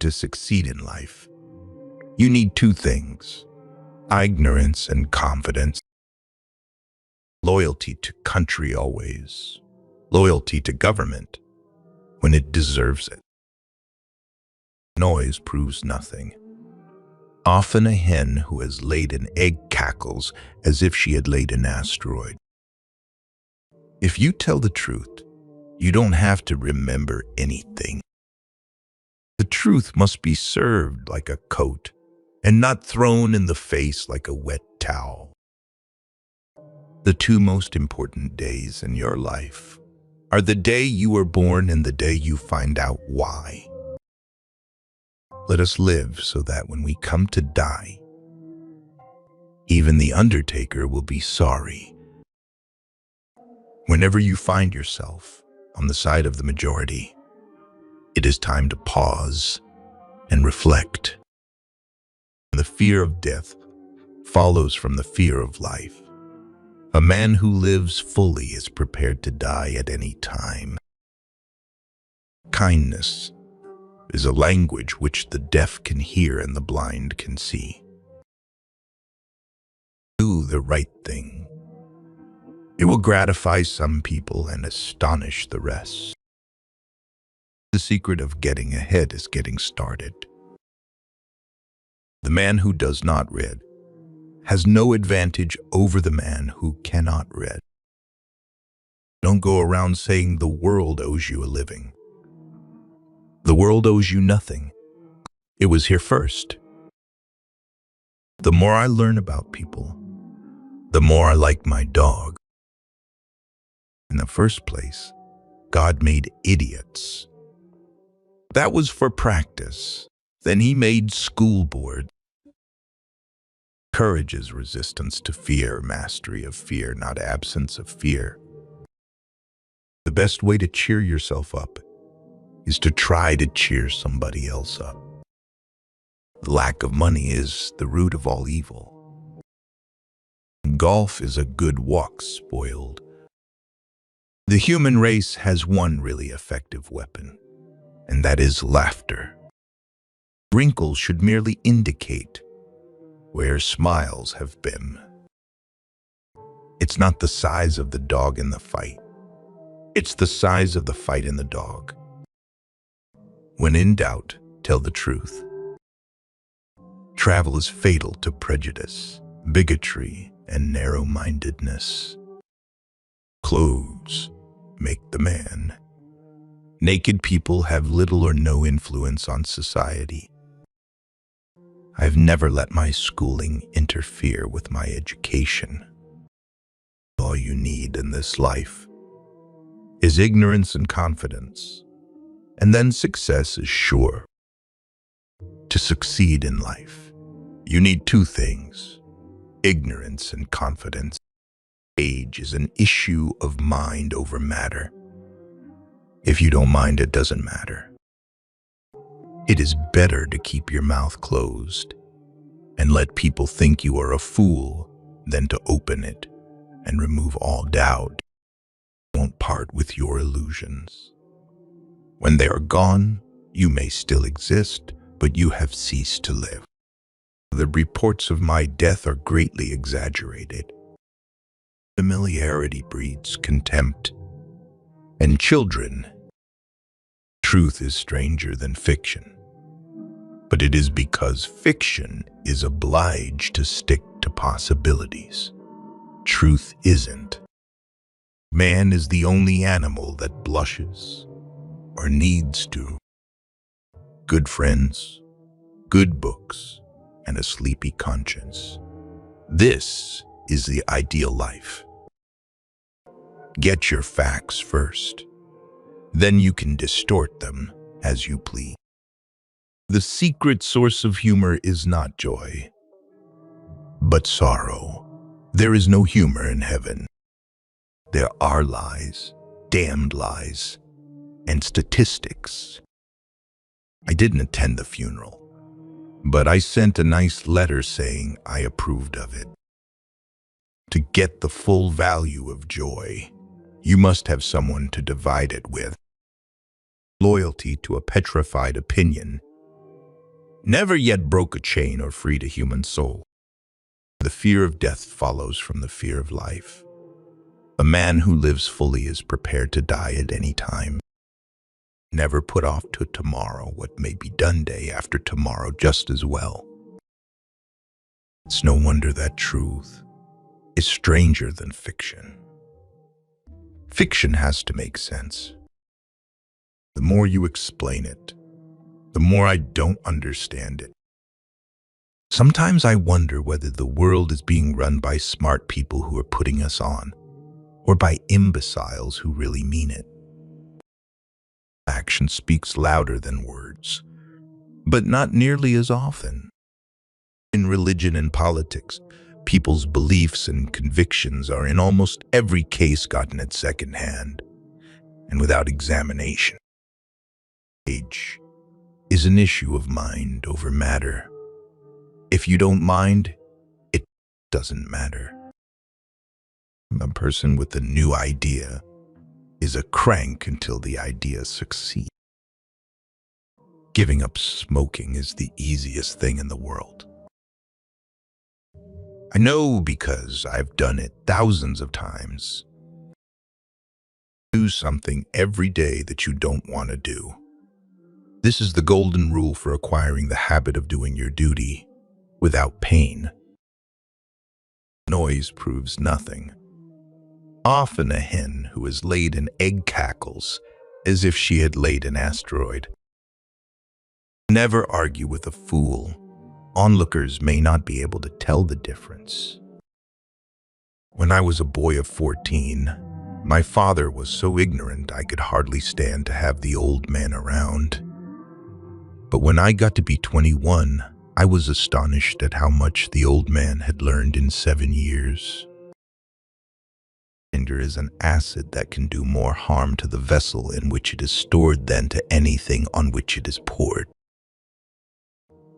to succeed in life, you need two things: ignorance and confidence. Loyalty to country always. Loyalty to government when it deserves it. Noise proves nothing. Often a hen who has laid an egg cackles as if she had laid an asteroid. If you tell the truth, you don't have to remember anything. The truth must be served like a coat and not thrown in the face like a wet towel. The two most important days in your life are the day you were born and the day you find out why. Let us live so that when we come to die, even the undertaker will be sorry. Whenever you find yourself on the side of the majority, it is time to pause and reflect. The fear of death follows from the fear of life. A man who lives fully is prepared to die at any time. Kindness is a language which the deaf can hear and the blind can see. Do the right thing. It will gratify some people and astonish the rest. The secret of getting ahead is getting started. The man who does not read has no advantage over the man who cannot read. Don't go around saying the world owes you a living. The world owes you nothing. It was here first. The more I learn about people, the more I like my dog. In the first place, God made idiots. That was for practice. Then he made school boards. Courage is resistance to fear, mastery of fear, not absence of fear. The best way to cheer yourself up is to try to cheer somebody else up. The lack of money is the root of all evil. Golf is a good walk spoiled. The human race has one really effective weapon, and that is laughter. Wrinkles should merely indicate where smiles have been. It's not the size of the dog in the fight. It's the size of the fight in the dog. When in doubt, tell the truth. Travel is fatal to prejudice, bigotry, and narrow-mindedness. Clothes make the man. Naked people have little or no influence on society. I've never let my schooling interfere with my education. All you need in this life is ignorance and confidence, and then success is sure. To succeed in life, you need two things: ignorance and confidence. Age is an issue of mind over matter. If you don't mind, it doesn't matter. It is better to keep your mouth closed and let people think you are a fool than to open it and remove all doubt. Won't part with your illusions. When they are gone, you may still exist, but you have ceased to live. The reports of my death are greatly exaggerated. Familiarity breeds contempt. And children, truth is stranger than fiction. But it is because fiction is obliged to stick to possibilities. Truth isn't. Man is the only animal that blushes or needs to. Good friends, good books, and a sleepy conscience. This is the ideal life. Get your facts first. Then you can distort them as you please. The secret source of humor is not joy, but sorrow. There is no humor in heaven. There are lies, damned lies, and statistics. I didn't attend the funeral, but I sent a nice letter saying I approved of it. To get the full value of joy, you must have someone to divide it with. Loyalty to a petrified opinion never yet broke a chain or freed a human soul. The fear of death follows from the fear of life. A man who lives fully is prepared to die at any time. Never put off to tomorrow what may be done day after tomorrow just as well. It's no wonder that truth is stranger than fiction. Fiction has to make sense. The more you explain it, the more I don't understand it. Sometimes I wonder whether the world is being run by smart people who are putting us on, or by imbeciles who really mean it. Action speaks louder than words, but not nearly as often. In religion and politics, people's beliefs and convictions are in almost every case gotten at second hand, and without examination. Age is an issue of mind over matter. If you don't mind, it doesn't matter. A person with a new idea is a crank until the idea succeeds. Giving up smoking is the easiest thing in the world. I know because I've done it thousands of times. Do something every day that you don't want to do. This is the golden rule for acquiring the habit of doing your duty without pain. Noise proves nothing. Often a hen who has laid an egg cackles as if she had laid an asteroid. Never argue with a fool. Onlookers may not be able to tell the difference. When I was a boy of 14, my father was so ignorant I could hardly stand to have the old man around. But when I got to be 21, I was astonished at how much the old man had learned in 7 years. Vinegar is an acid that can do more harm to the vessel in which it is stored than to anything on which it is poured.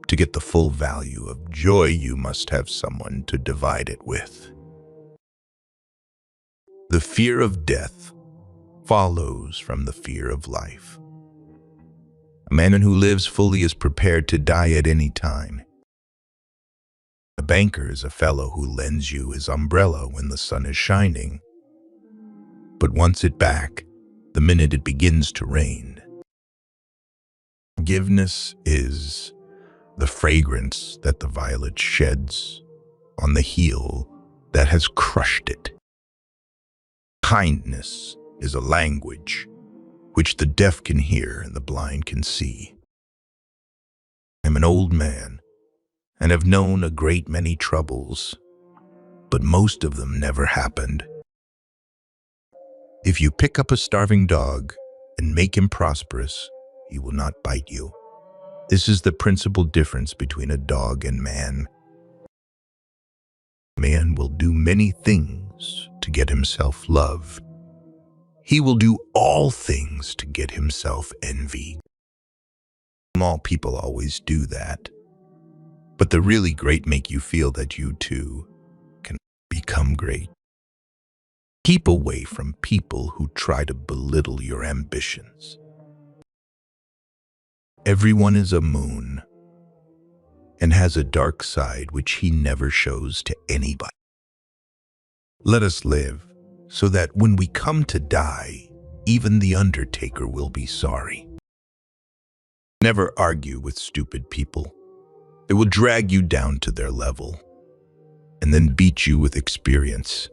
To get the full value of joy, you must have someone to divide it with. The fear of death follows from the fear of life. A man who lives fully is prepared to die at any time. A banker is a fellow who lends you his umbrella when the sun is shining, but wants it back the minute it begins to rain. Forgiveness is the fragrance that the violet sheds on the heel that has crushed it. Kindness is a language which the deaf can hear and the blind can see. I'm an old man and have known a great many troubles, but most of them never happened. If you pick up a starving dog and make him prosperous, he will not bite you. This is the principal difference between a dog and man. Man will do many things to get himself loved. He will do all things to get himself envied. Small people always do that, but the really great make you feel that you too can become great. Keep away from people who try to belittle your ambitions. Everyone is a moon and has a dark side which he never shows to anybody. Let us live so that when we come to die, even the undertaker will be sorry. Never argue with stupid people. They will drag you down to their level and then beat you with experience.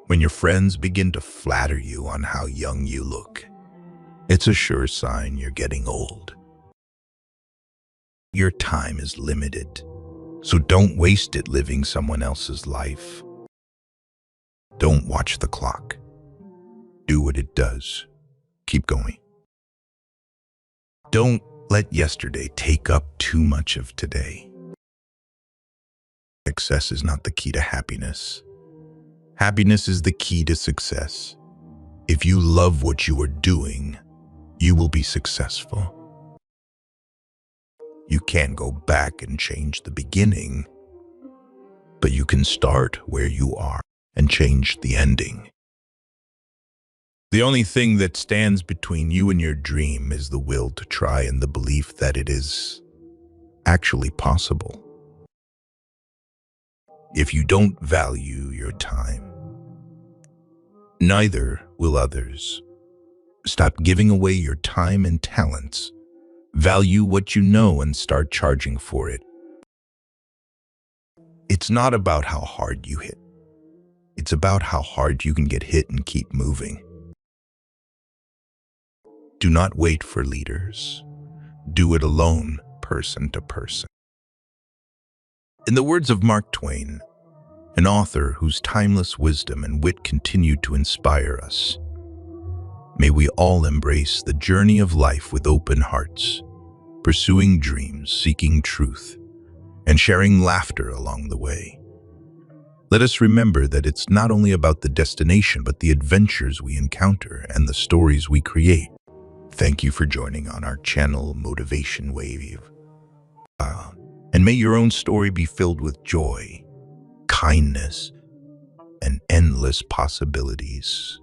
When your friends begin to flatter you on how young you look, it's a sure sign you're getting old. Your time is limited, so don't waste it living someone else's life. Don't watch the clock. Do what it does. Keep going. Don't let yesterday take up too much of today. Success is not the key to happiness. Happiness is the key to success. If you love what you are doing, you will be successful. You can't go back and change the beginning, but you can start where you are and change the ending. The only thing that stands between you and your dream is the will to try and the belief that it is actually possible. If you don't value your time, neither will others. Stop giving away your time and talents. Value what you know and start charging for it. It's not about how hard you hit. It's about how hard you can get hit and keep moving. Do not wait for leaders. Do it alone, person to person. In the words of Mark Twain, an author whose timeless wisdom and wit continue to inspire us, may we all embrace the journey of life with open hearts, pursuing dreams, seeking truth, and sharing laughter along the way. Let us remember that it's not only about the destination, but the adventures we encounter and the stories we create. Thank you for joining on our channel, MotivationWave. And may your own story be filled with joy, kindness, and endless possibilities.